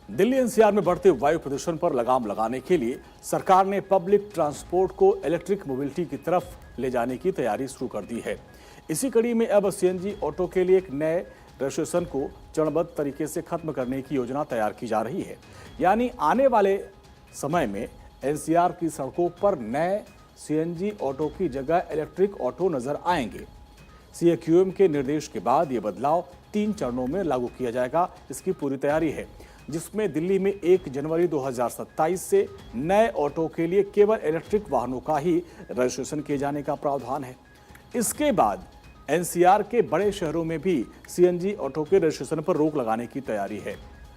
Delhi NCR में बढ़ते वायु प्रदूषण पर लगाम लगाने के लिए सरकार ने पब्लिक ट्रांसपोर्ट को इलेक्ट्रिक मोबिलिटी की तरफ ले जाने की तैयारी शुरू कर दी है। इसी कड़ी में अब सीएनजी ऑटो के लिए एक नए रजिस्ट्रेशन को चरणबद्ध तरीके से खत्म करने की योजना तैयार की जा रही है। यानी आने वाले समय में एनसीआर की सड़कों पर नए सीएनजी ऑटो की जगह इलेक्ट्रिक ऑटो नजर आएंगे। सीएक्यूएम के निर्देश के बाद ये बदलाव 3 चरणों में लागू किया जाएगा। इसकी पूरी तैयारी है, जिसमें दिल्ली में 1 जनवरी 2027 से नए ऑटो के लिए केवल इलेक्ट्रिक वाहनों का ही रजिस्ट्रेशन किए जाने का प्रावधान है। इसके बाद एनसीआर के बड़े शहरों में भी सीएनजी ऑटो के रजिस्ट्रेशन पर रोक लगाने की तैयारी है।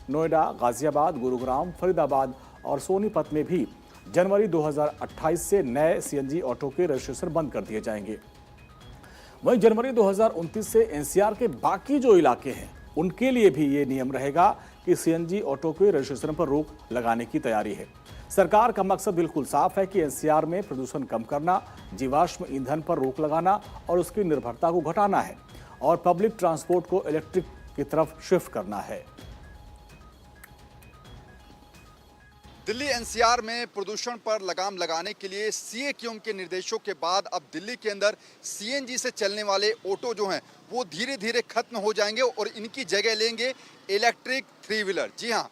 नोएडा, गाजियाबाद, गुरुग्राम, फरीदाबाद और सोनीपत में भी जनवरी 2028 से नए सीएनजी ऑटो के रजिस्ट्रेशन बंद कर दिए जाएंगे। वहीं जनवरी 2029 से एनसीआर के बाकी जो इलाके हैं उनके लिए भी ये नियम रहेगा कि सीएनजी ऑटो के रजिस्ट्रेशन पर रोक लगाने की तैयारी है। सरकार का मकसद बिल्कुल साफ है कि एनसीआर में प्रदूषण कम करना, जीवाश्म ईंधन पर रोक लगाना और उसकी निर्भरता को घटाना है और पब्लिक ट्रांसपोर्ट को इलेक्ट्रिक की तरफ शिफ्ट करना है। दिल्ली एनसीआर में प्रदूषण पर लगाम लगाने के लिए सीएक्यूएम के निर्देशों के बाद अब दिल्ली के अंदर सीएनजी से चलने वाले ऑटो जो हैं वो धीरे धीरे खत्म हो जाएंगे और इनकी जगह लेंगे इलेक्ट्रिक 3 व्हीलर। जी हां,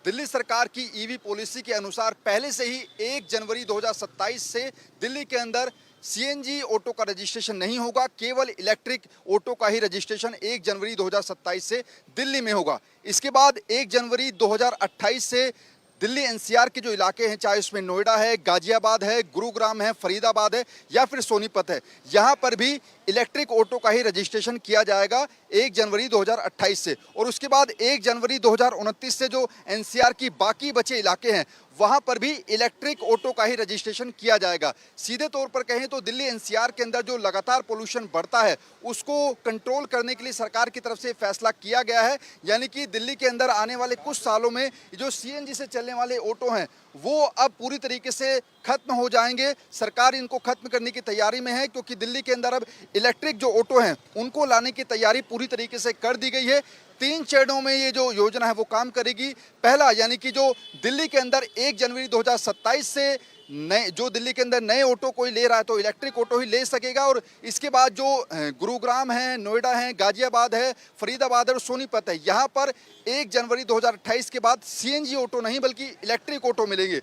दिल्ली सरकार की ईवी पॉलिसी के अनुसार पहले से ही 1 जनवरी 2027 से दिल्ली के अंदर सीएनजी ऑटो का रजिस्ट्रेशन नहीं होगा, केवल इलेक्ट्रिक ऑटो का ही रजिस्ट्रेशन 1 जनवरी 2027 से दिल्ली में होगा। इसके बाद 1 जनवरी 2028 से दिल्ली एनसीआर के जो इलाके हैं, चाहे उसमें नोएडा है, गाजियाबाद है, गुरुग्राम है, फरीदाबाद है या फिर सोनीपत है, यहाँ पर भी इलेक्ट्रिक ऑटो का ही रजिस्ट्रेशन किया जाएगा 1 जनवरी 2028 से। और उसके बाद 1 जनवरी 2029 से जो एनसीआर की बाकी बचे इलाके हैं वहाँ पर भी इलेक्ट्रिक ऑटो का ही रजिस्ट्रेशन किया जाएगा। सीधे तौर पर कहें तो दिल्ली एनसीआर के अंदर जो लगातार पोल्यूशन बढ़ता है उसको कंट्रोल करने के लिए सरकार की तरफ से फैसला किया गया है। यानी कि दिल्ली के अंदर आने वाले कुछ सालों में जो सीएनजी से चलने वाले ऑटो हैं वो अब पूरी तरीके से खत्म हो जाएंगे। सरकार इनको खत्म करने की तैयारी में है, क्योंकि दिल्ली के अंदर अब इलेक्ट्रिक जो ऑटो हैं उनको लाने की तैयारी पूरी तरीके से कर दी गई है। 3 चरणों में ये जो योजना है वो काम करेगी। पहला, यानी कि जो दिल्ली के अंदर 1 जनवरी 2027 से नए जो दिल्ली के अंदर नए ऑटो कोई ले रहा है तो इलेक्ट्रिक ऑटो ही ले सकेगा। और इसके बाद जो गुरुग्राम है, नोएडा है, गाजियाबाद है, फरीदाबाद है और सोनीपत है, यहाँ पर 1 जनवरी 2028 के बाद सीएनजी ऑटो नहीं बल्कि इलेक्ट्रिक ऑटो मिलेंगे।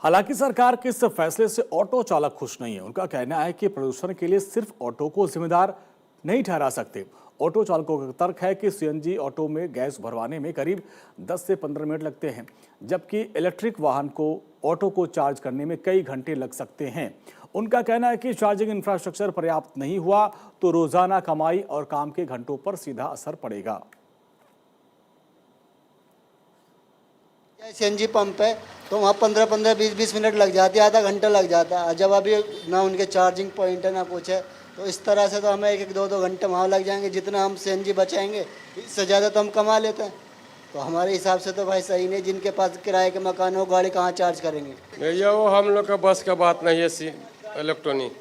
हालांकि सरकार के इस फैसले से ऑटो चालक खुश नहीं है। उनका कहना है कि प्रदूषण के लिए सिर्फ ऑटो को जिम्मेदार नहीं ठहरा सकते। ऑटो चालकों का तर्क है कि सीएनजी ऑटो में गैस भरवाने में करीब 10 से 15 मिनट लगते हैं, जबकि इलेक्ट्रिक वाहन को ऑटो को चार्ज करने में कई घंटे लग सकते हैं। उनका कहना है कि चार्जिंग इंफ्रास्ट्रक्चर पर्याप्त नहीं हुआ तो रोजाना कमाई और काम के घंटों पर सीधा असर पड़ेगा। सीएनजी पंप है तो वहाँ 15-15, 20-20 मिनट लग जाती है, आधा घंटा लग जाता है। जब अभी ना उनके चार्जिंग पॉइंट है ना कुछ है, तो इस तरह से तो हमें 1-2 घंटे वहाँ लग जाएंगे। जितना हम सीएनजी बचाएंगे इससे ज़्यादा तो हम कमा लेते हैं। तो हमारे हिसाब से तो भाई सही नहीं। जिनके पास किराए के मकान हो, गाड़ी कहाँ चार्ज करेंगे भैया? वो हम लोग का बस का बात नहीं है इलेक्ट्रॉनिक।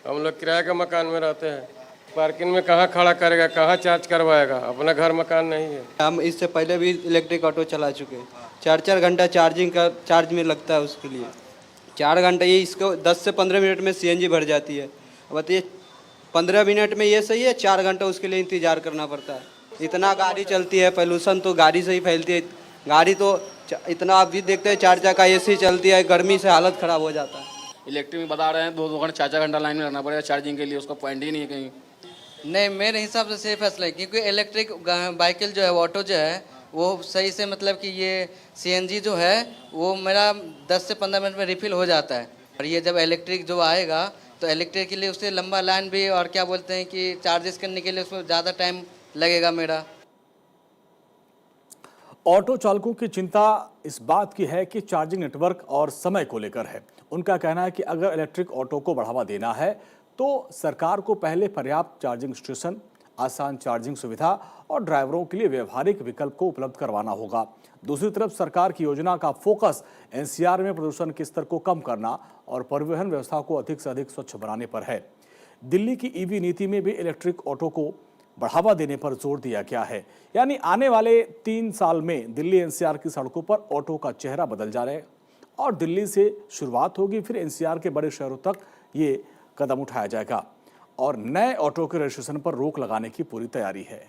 हम लोग किराए के मकान में रहते हैं, पार्किंग में कहाँ खड़ा करेगा, कहाँ चार्ज करवाएगा? अपना घर मकान नहीं है। हम इससे पहले भी इलेक्ट्रिक ऑटो चला चुके हैं। 4-4 घंटा चार्जिंग का चार्ज में लगता है। उसके लिए 4 घंटे ये इसको 10 से 15 मिनट में सीएनजी भर जाती है। अब बताइए 15 मिनट में ये सही है, 4 घंटा उसके लिए इंतजार करना पड़ता है। इतना गाड़ी चलती है, पोल्यूशन तो गाड़ी से ही फैलती है। गाड़ी तो इतना आप भी देखते हैं, 4 चक्का एसी चलती है, गर्मी से हालत ख़राब हो जाता है। इलेक्ट्रिक में बता रहे हैं 2-2 घंटे 4-4 घंटा लाइन में लगना पड़ेगा चार्जिंग के लिए। उसका पॉइंट ही नहीं है कहीं। नहीं, मेरे हिसाब से सही फैसला है, क्योंकि इलेक्ट्रिक बाइकल जो है, ऑटो जो है वो सही से, मतलब कि ये सीएनजी जो है वो मेरा 10 से 15 मिनट में रिफिल हो जाता है। और ये जब इलेक्ट्रिक जो आएगा तो इलेक्ट्रिक के लिए उससे लंबा लाइन भी, और क्या बोलते हैं कि चार्जेस करने के लिए उसको ज़्यादा टाइम लगेगा मेरा। ऑटो चालकों की चिंता इस बात की है कि चार्जिंग नेटवर्क और समय को लेकर है। उनका कहना है कि अगर इलेक्ट्रिक ऑटो को बढ़ावा देना है तो सरकार को पहले पर्याप्त चार्जिंग स्टेशन, आसान चार्जिंग सुविधा और ड्राइवरों के लिए व्यवहारिक विकल्प को उपलब्ध करवाना होगा। दूसरी तरफ सरकार की योजना का फोकस एनसीआर में प्रदूषण के स्तर को कम करना और परिवहन व्यवस्था को अधिक से अधिक स्वच्छ बनाने पर है। दिल्ली की ईवी नीति में भी इलेक्ट्रिक ऑटो को बढ़ावा देने पर जोर दिया गया है। यानी आने वाले 3 साल में दिल्ली एनसीआर की सड़कों पर ऑटो का चेहरा बदल जा रहा है और दिल्ली से शुरुआत होगी, फिर एनसीआर के बड़े शहरों तक ये कदम उठाया जाएगा और नए ऑटो के रजिस्ट्रेशन पर रोक लगाने की पूरी तैयारी है।